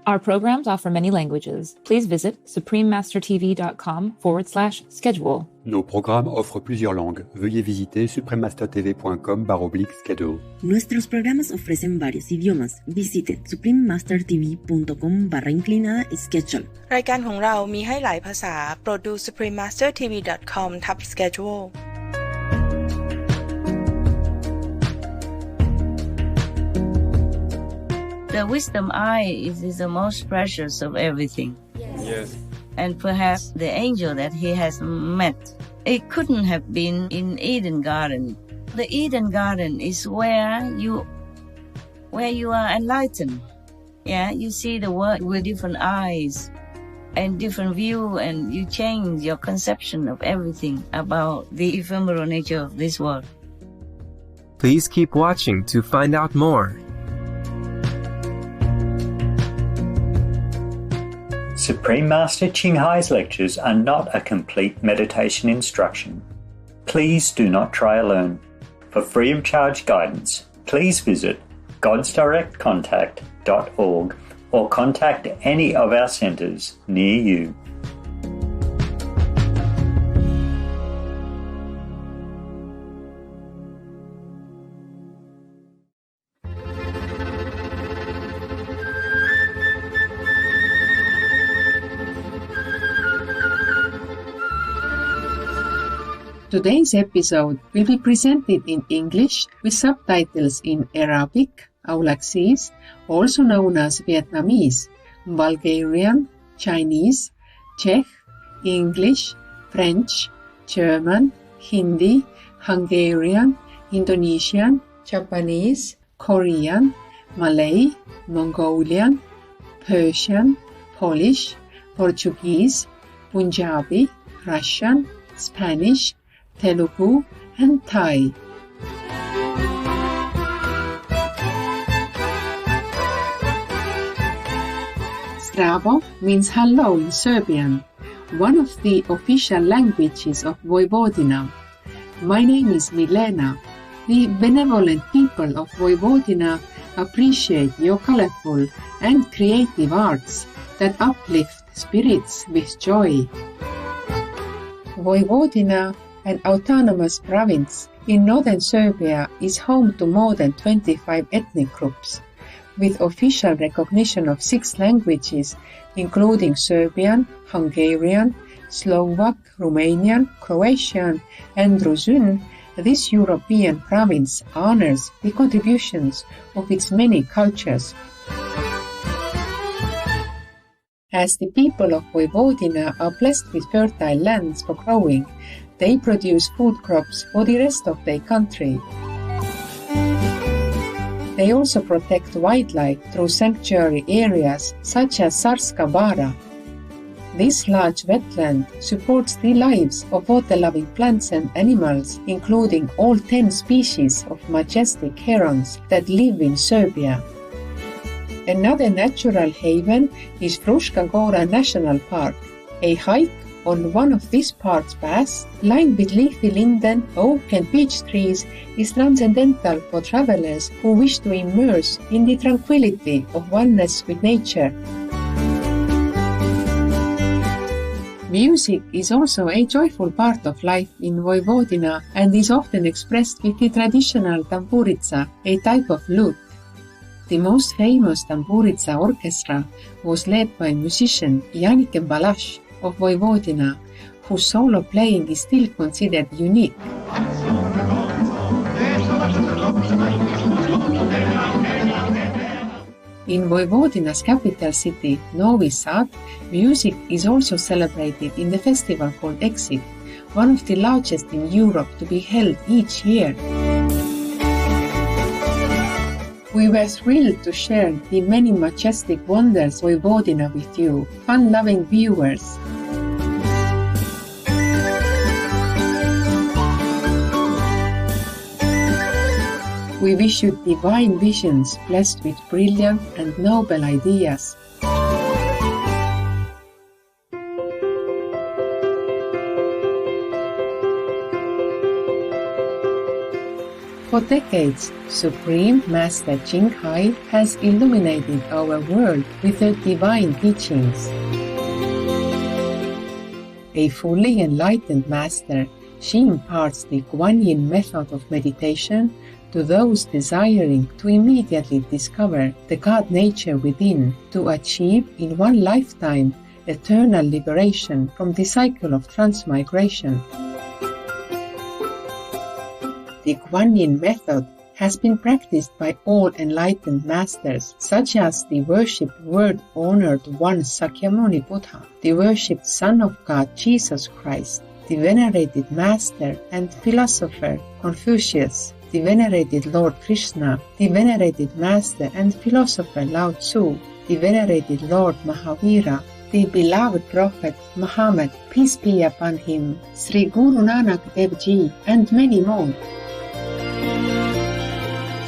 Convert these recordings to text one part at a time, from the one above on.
Our programs offer many languages. Please visit suprememastertv.com/schedule. Nos programmes offrent plusieurs langues. Veuillez visiter suprememastertv.com/schedule. Nuestros programas ofrecen varios idiomas. Visite suprememastertv.com/schedule. รายการของเรามีให้หลายภาษาโปรดดู suprememastertv.com/schedule The wisdom eye is the most precious of everything. Yes. And perhaps the angel that he has met, it couldn't have been in Eden Garden. The Eden Garden is where you are enlightened. Yeah, you see the world with different eyes and different view, and you change your conception of everything about the ephemeral nature of this world. Please keep watching to find out more. Supreme Master Ching Hai's lectures are not a complete meditation instruction. Please do not try alone. For free of charge guidance, please visit godsdirectcontact.org or contact any of our centres near you. Today's episode will be presented in English with subtitles in Arabic, Aulaxese, also known as Vietnamese, Bulgarian, Chinese, Czech, English, French, German, Hindi, Hungarian, Indonesian, Japanese, Korean, Malay, Mongolian, Persian, Polish, Portuguese, Punjabi, Russian, Spanish, Telugu, and Thai. Zdravo means hello in Serbian, one of the official languages of Vojvodina. My name is Milena. The benevolent people of Vojvodina appreciate your colorful and creative arts that uplift spirits with joy. Vojvodina, an autonomous province in northern Serbia, is home to more than 25 ethnic groups, with official recognition of 6 languages, including Serbian, Hungarian, Slovak, Romanian, Croatian, and Rusun. This European province honors the contributions of its many cultures. As the people of Vojvodina are blessed with fertile lands for growing, they produce food crops for the rest of their country. They also protect wildlife through sanctuary areas such as Sarska Bara. This large wetland supports the lives of water-loving plants and animals, including all 10 species of majestic herons that live in Serbia. Another natural haven is Fruška Gora National Park, a hike on one of this park's paths, lined with leafy linden, oak and beech trees, is transcendental for travelers who wish to immerse in the tranquility of oneness with nature. Music is also a joyful part of life in Vojvodina and is often expressed with the traditional tamburica, a type of lute. The most famous tamburica orchestra was led by musician Janike Balaš of Vojvodina, whose solo playing is still considered unique. In Vojvodina's capital city, Novi Sad, music is also celebrated in the festival called Exit, one of the largest in Europe to be held each year. We were thrilled to share the many majestic wonders of Vojvodina with you, fun-loving viewers. We wish you divine visions blessed with brilliant and noble ideas. For For decades, Supreme Master Ching Hai has illuminated our world with her divine teachings. A fully enlightened master, she imparts the Guan Yin method of meditation to those desiring to immediately discover the God nature within to achieve in one lifetime eternal liberation from the cycle of transmigration. The Guan Yin method has been practiced by all enlightened masters, such as the worshipped word-honored one Sakyamuni Buddha, the worshipped Son of God Jesus Christ, the venerated master and philosopher Confucius, the venerated Lord Krishna, the venerated master and philosopher Lao Tzu, the venerated Lord Mahavira, the beloved Prophet Muhammad, peace be upon him, Sri Guru Nanak Dev Ji, and many more.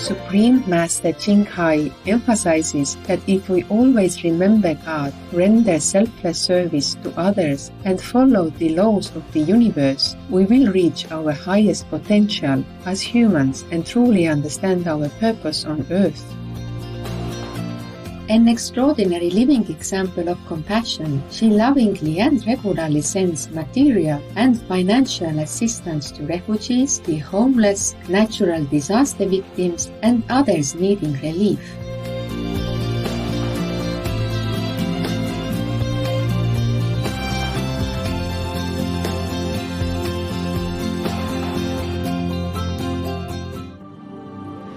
Supreme Master Ching Hai emphasizes that if we always remember God, render selfless service to others, and follow the laws of the universe, we will reach our highest potential as humans and truly understand our purpose on earth. An extraordinary living example of compassion, she lovingly and regularly sends material and financial assistance to refugees, the homeless, natural disaster victims, and others needing relief.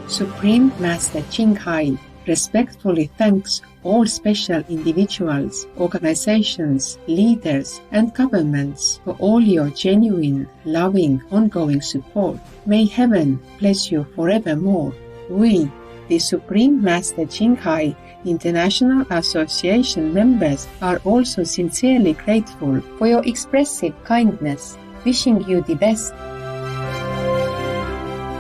Supreme Master Ching Hai respectfully thanks all special individuals, organizations, leaders, and governments for all your genuine, loving, ongoing support. May heaven bless you forevermore. We, the Supreme Master Ching Hai International Association members, are also sincerely grateful for your expressive kindness, wishing you the best.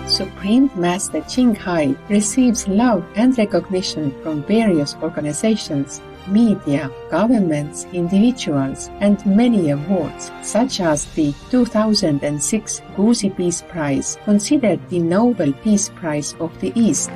Supreme Master Ching Hai receives love and recognition from various organizations, media, governments, individuals, and many awards, such as the 2006 Gusi Peace Prize, considered the Nobel Peace Prize of the East,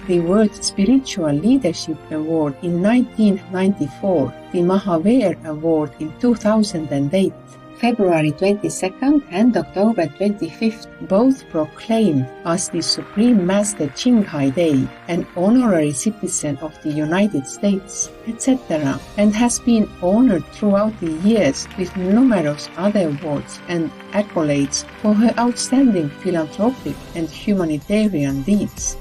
the World Spiritual Leadership Award in 1994, the Mahavir Award in 2008, February 22nd and October 25th, both proclaimed as the Supreme Master Ching Hai Day, an honorary citizen of the United States, etc., and has been honored throughout the years with numerous other awards and accolades for her outstanding philanthropic and humanitarian deeds.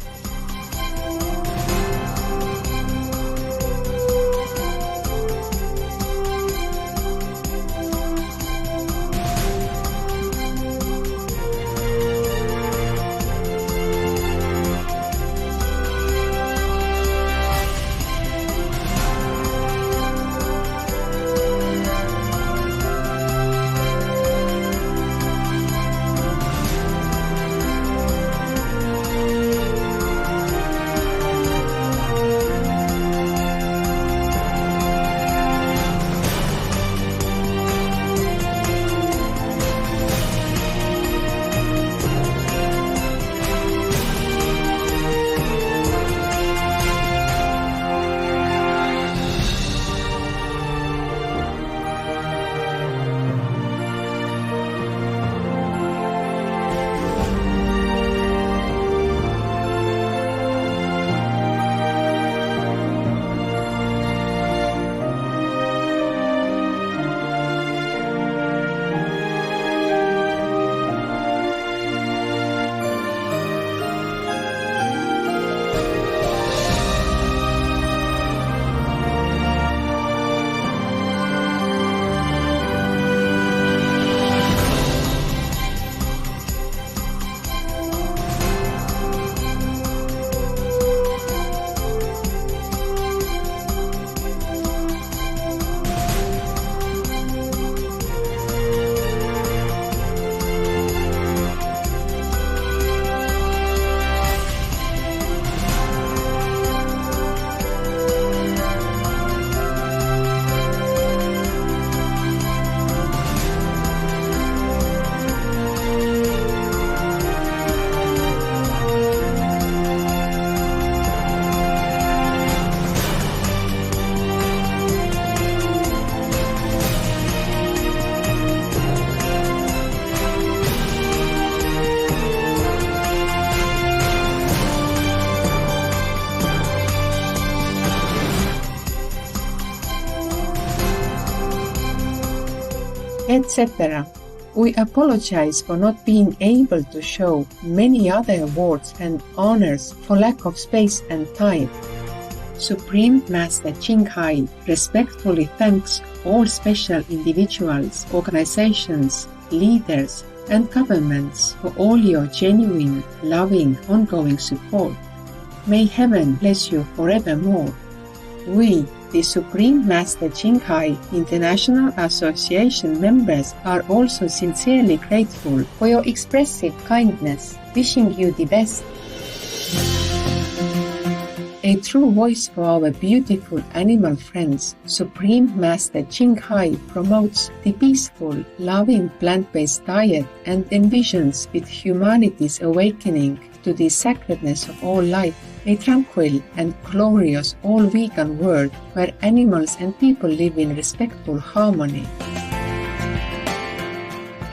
etc. We apologize for not being able to show many other awards and honors for lack of space and time. Supreme Master Ching Hai respectfully thanks all special individuals, organizations, leaders, and governments for all your genuine, loving, ongoing support. May heaven bless you forevermore. We, the Supreme Master Ching Hai International Association members, are also sincerely grateful for your expressive kindness, wishing you the best. A true voice for our beautiful animal friends, Supreme Master Ching Hai promotes the peaceful, loving plant-based diet and envisions with humanity's awakening to the sacredness of all life, a tranquil and glorious all-vegan world where animals and people live in respectful harmony.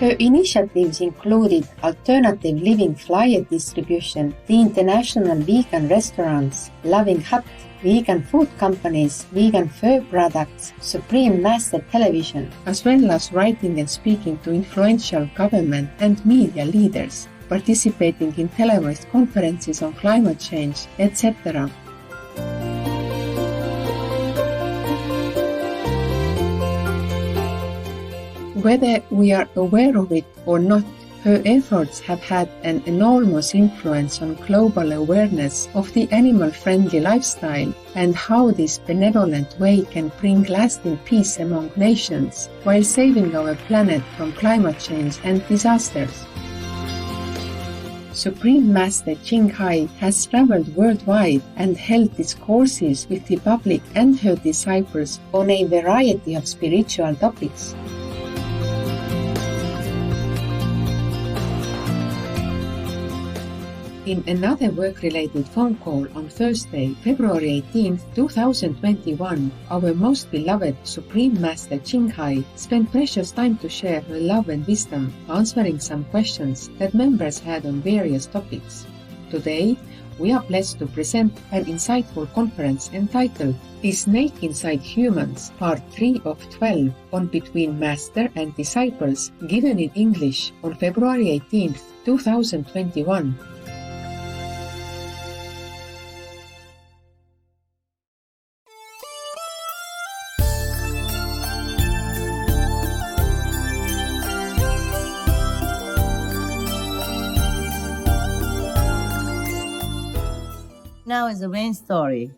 Her initiatives included alternative living flyer distribution, the international vegan restaurants, Loving Hut, vegan food companies, vegan fur products, Supreme Master Television, as well as writing and speaking to influential government and media leaders, participating in televised conferences on climate change, etc. Whether we are aware of it or not, her efforts have had an enormous influence on global awareness of the animal-friendly lifestyle and how this benevolent way can bring lasting peace among nations while saving our planet from climate change and disasters. Supreme Master Ching Hai has traveled worldwide and held discourses with the public and her disciples on a variety of spiritual topics. In another work-related phone call on Thursday, February 18, 2021, our most beloved Supreme Master Ching Hai spent precious time to share her love and wisdom, answering some questions that members had on various topics. Today, we are blessed to present an insightful conference entitled The Snake Inside Humans, Part 3 of 12 on Between Master and Disciples, given in English on February 18, 2021. Now is the main story,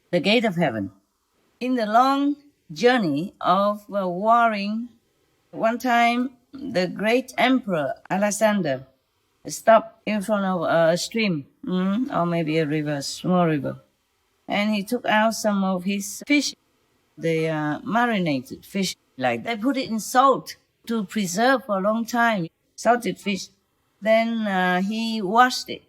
the gate of heaven. In the long journey of warring, one time the great emperor Alexander stopped in front of a stream, or maybe a river, small river, and he took out some of his fish. They marinated fish, like they put it in salt to preserve for a long time, salted fish. Then he washed it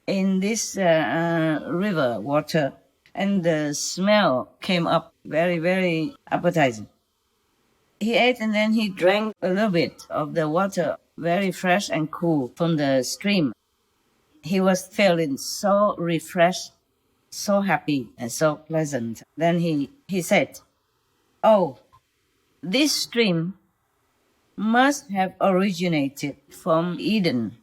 in this river water, and the smell came up very, very appetizing. He ate and then he drank a little bit of the water, very fresh and cool from the stream. He was feeling so refreshed, so happy and so pleasant. Then he said, "Oh, this stream must have originated from Eden.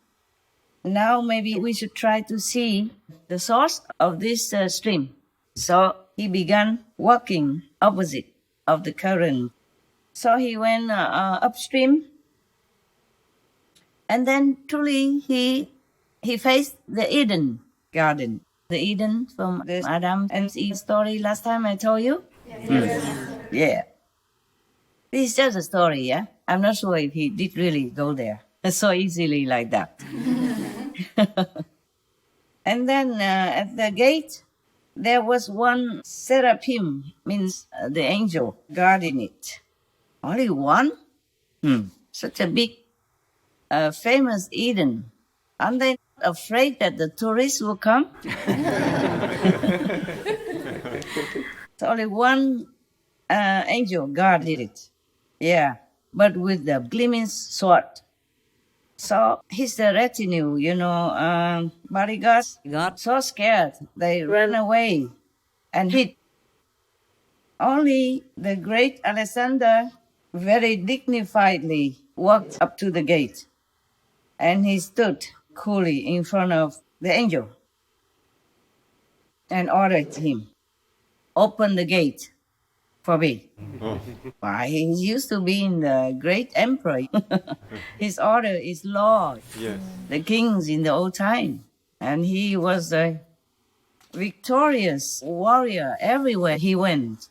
Now maybe we should try to see the source of this stream." So he began walking opposite of the current. So he went upstream, and then truly he faced the Eden garden. The Eden from the Adam and Eve story last time I told you? Yes. Yeah. This is just a story, yeah? I'm not sure if he did really go there so easily like that. And then at the gate, there was one seraphim, means the angel, guarding it. Only one? Such a big, famous Eden. Aren't they afraid that the tourists will come? So only one angel guarded it. Yeah, but with the gleaming sword. So his retinue, bodyguards got so scared, they ran away and hid. Only the great Alexander very dignifiedly walked up to the gate, and he stood coolly in front of the angel and ordered him, "Open the gate for me." Why, he used to be in the great emperor. His order is Lord, the kings in the old time. And he was a victorious warrior everywhere he went.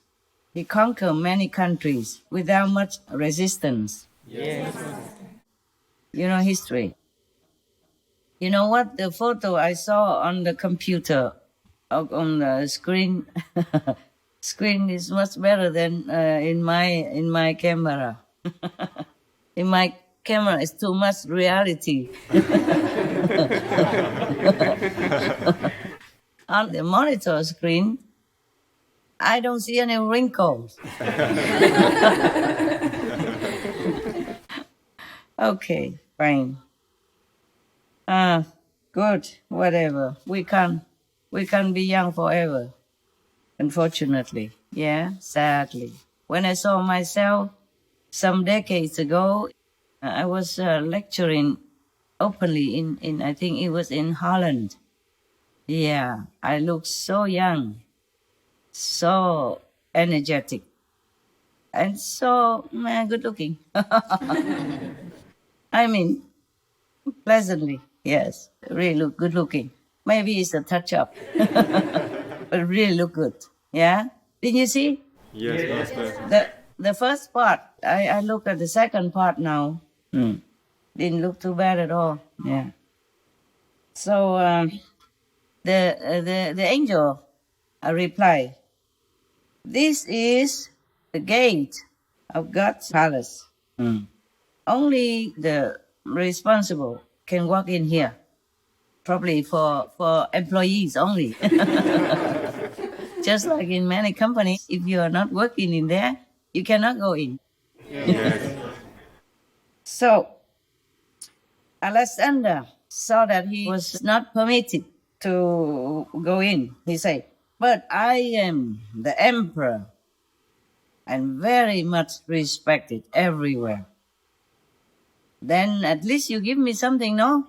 He conquered many countries without much resistance. You know history. You know what? The photo I saw on the computer, on the screen, screen is much better than in my camera. In my camera, it's too much reality. On the monitor screen, I don't see any wrinkles. Okay, fine. Good, whatever. We can't be young forever, unfortunately. Yeah, sadly. When I saw myself some decades ago, I was lecturing openly in I think it was in Holland. Yeah, I looked so young, so energetic, and so good looking. I mean, pleasantly, yes, really look good looking. Maybe it's a touch up, but really look good. Yeah, did you see? Yes, Master. The first part, I look at the second part now. Didn't look too bad at all. Yeah. So the angel replied, "This is the gate of God's palace. Only the responsible can walk in here. Probably for employees only." Just like in many companies, if you are not working in there, you cannot go in. Yes. So Alexander saw that he was not permitted to go in. He said, "But I am the emperor and very much respected everywhere. Then at least you give me something, no?"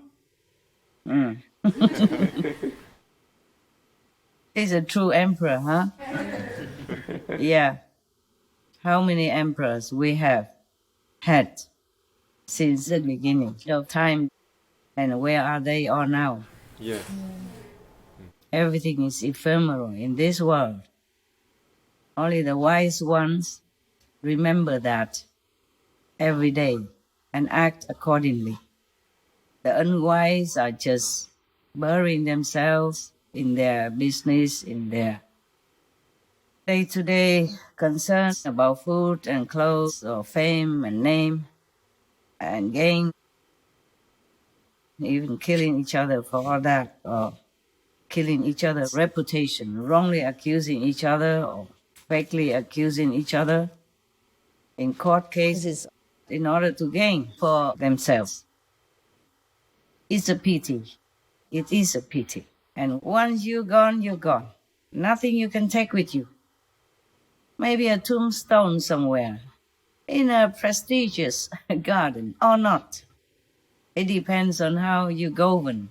He's a true emperor, huh? Yeah. How many emperors we have had since the beginning of time, and where are they all now? Yes. Everything is ephemeral in this world. Only the wise ones remember that every day and act accordingly. The unwise are just burying themselves in their business, in their day-to-day concerns about food and clothes or fame and name and gain, even killing each other for all that, or killing each other's reputation, wrongly accusing each other or fakely accusing each other in court cases in order to gain for themselves. It's a pity. It is a pity. And once you're gone, you're gone. Nothing you can take with you. Maybe a tombstone somewhere, in a prestigious garden, or not. It depends on how you govern,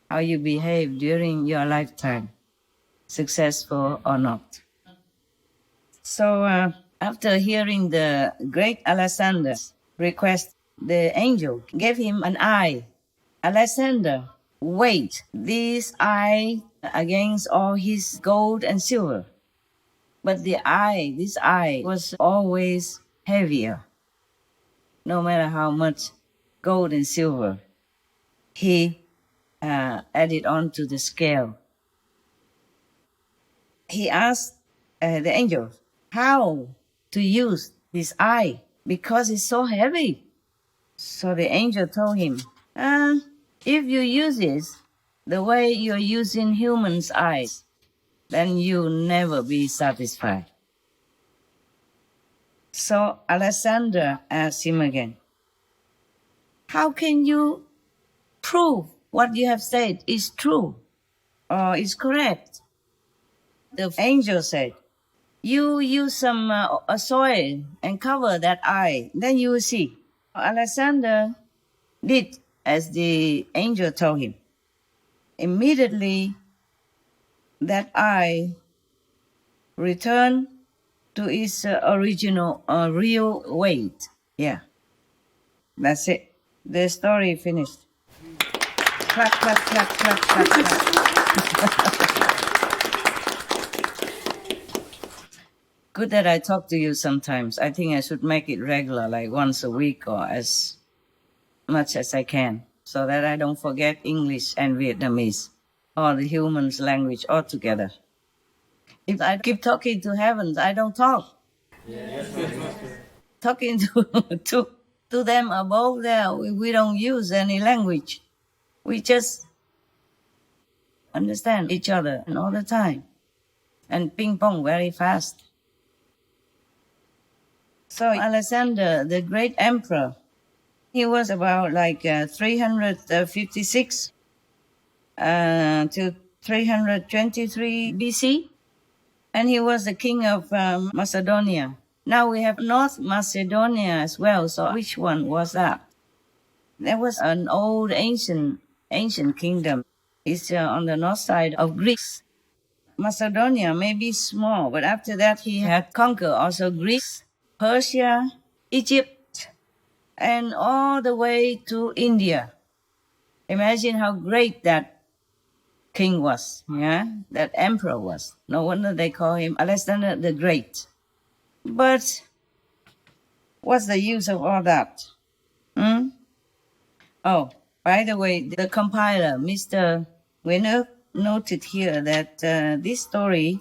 how you behave during your lifetime, successful or not. So after hearing the great Alexander's request, the angel gave him an eye. "Alexander, weigh this eye against all his gold and silver." But this eye was always heavier. No matter how much gold and silver he added on to the scale. He asked the angel how to use this eye because it's so heavy. So the angel told him, if you use it the way you're using humans' eyes, then you'll never be satisfied. So Alexander asked him again, "How can you prove what you have said is true or is correct?" The angel said, You use some soil and cover that eye, then you will see. Alexander did as the angel told him. Immediately, that eye returned to its original real weight. Yeah. That's it. The story finished. Clap, clap, clap, clap, clap, clap. Good that I talk to you sometimes. I think I should make it regular, like once a week or as much as I can, so that I don't forget English and Vietnamese or the human's language altogether. If I keep talking to heavens, I don't talk. Talking to them above there, we don't use any language. We just understand each other and all the time and ping pong very fast. So Alexander, the great emperor, he was about like 356 to 323 BC, and he was the king of Macedonia. Now we have North Macedonia as well, so which one was that? There was an old ancient kingdom. It's on the north side of Greece. Macedonia may be small, but after that he had conquered also Greece, Persia, Egypt, and all the way to India. Imagine how great that king was, yeah? That emperor was. No wonder they call him Alexander the Great. But what's the use of all that? Oh, by the way, the compiler, Mr. Winner, noted here that this story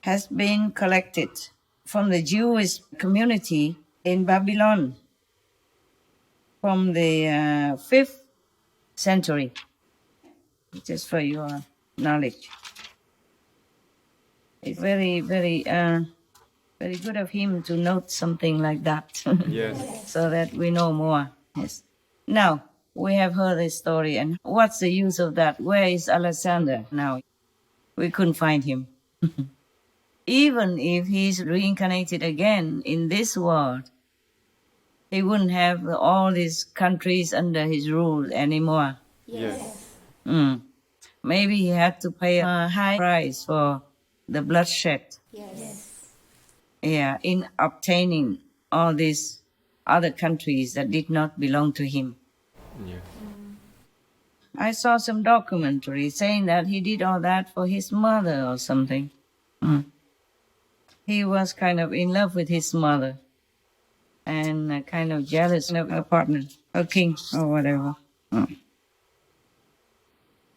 has been collected from the Jewish community in Babylon from the 5th century, just for your knowledge. It's very, very, very good of him to note something like that. Yes. So that we know more. Yes. Now, we have heard this story, and what's the use of that? Where is Alexander now? We couldn't find him. Even if he's reincarnated again in this world, he wouldn't have all these countries under his rule anymore. Yes. Maybe he had to pay a high price for the bloodshed. Yes. Yeah, in obtaining all these other countries that did not belong to him. Yes. I saw some documentary saying that he did all that for his mother or something. He was kind of in love with his mother and kind of jealous of her partner, her king or whatever.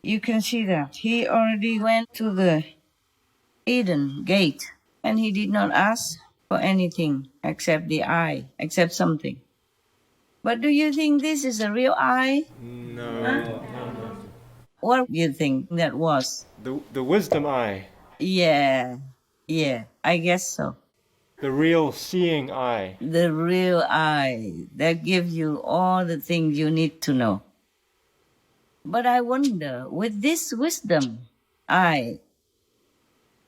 You can see that he already went to the Eden gate and he did not ask for anything except the eye, except something. But do you think this is a real eye? No. What do you think that was? The wisdom eye. Yeah, I guess so. The real seeing eye. The real eye that gives you all the things you need to know. But I wonder, with this wisdom eye,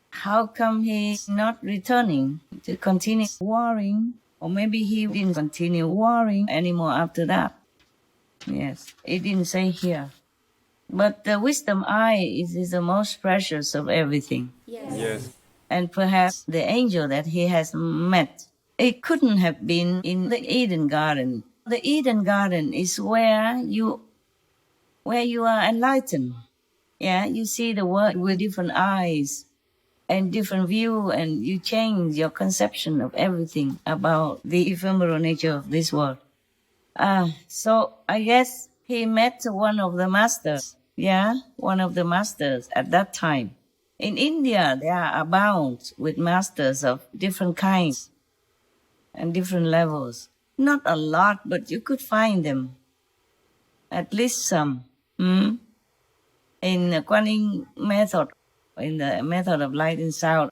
how come he's not returning to continue warring? Or maybe he didn't continue warring anymore after that. Yes, it didn't say here. But the wisdom eye is the most precious of everything. Yes. And perhaps the angel that he has met, it couldn't have been in the Eden garden. The Eden garden is where you are enlightened. Yeah, you see the world with different eyes and different view, and you change your conception of everything about the ephemeral nature of this world. So I guess he met one of the masters. Yeah, one of the masters at that time. In India, they are abound with masters of different kinds and different levels. Not a lot, but you could find them. At least some. In the Kuan Yin method, in the method of light and sound,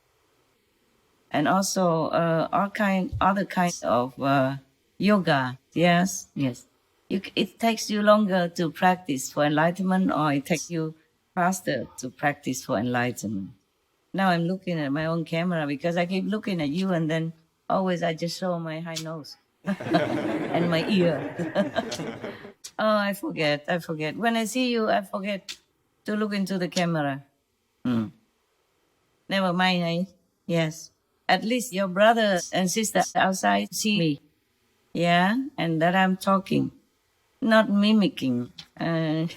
and also other kinds of yoga. Yes. It takes you longer to practice for enlightenment, or it takes you faster to practice for enlightenment. Now I'm looking at my own camera because I keep looking at you, and then always I just show my high nose and my ear. Oh, I forget. When I see you, I forget to look into the camera. Never mind, eh? Yes. At least your brother and sister outside see me. Yeah, and that I'm talking, not mimicking the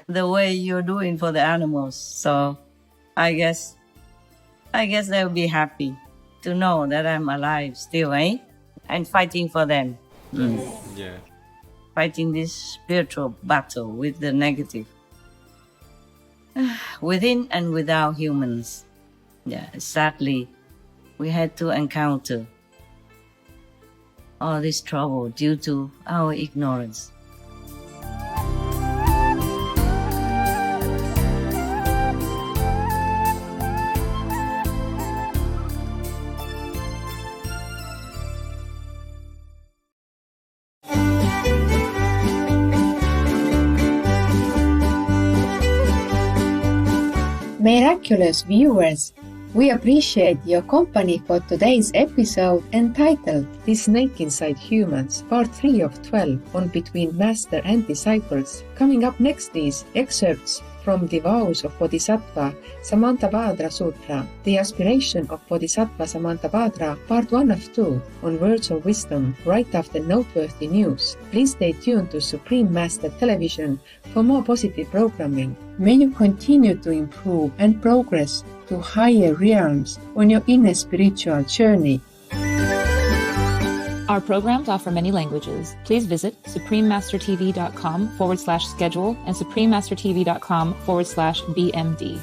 way you're doing for the animals. So I guess they'll be happy to know that I'm alive still, eh? And fighting for them. Yeah. Fighting this spiritual battle with the negative. Within and without humans. Yeah, sadly, we had to encounter all this trouble due to our ignorance. Miraculous viewers, we appreciate your company for today's episode entitled The Snake Inside Humans, Part 3 of 12 on Between Master and Disciples. Coming up next is excerpts from the Vows of Bodhisattva Samantabhadra Sutra, The Aspiration of Bodhisattva Samantabhadra, Part 1 of 2 on Words of Wisdom, right after noteworthy news. Please stay tuned to Supreme Master Television for more positive programming. May you continue to improve and progress to higher realms on your inner spiritual journey. Our programs offer many languages. Please visit suprememastertv.com/schedule and suprememastertv.com/BMD.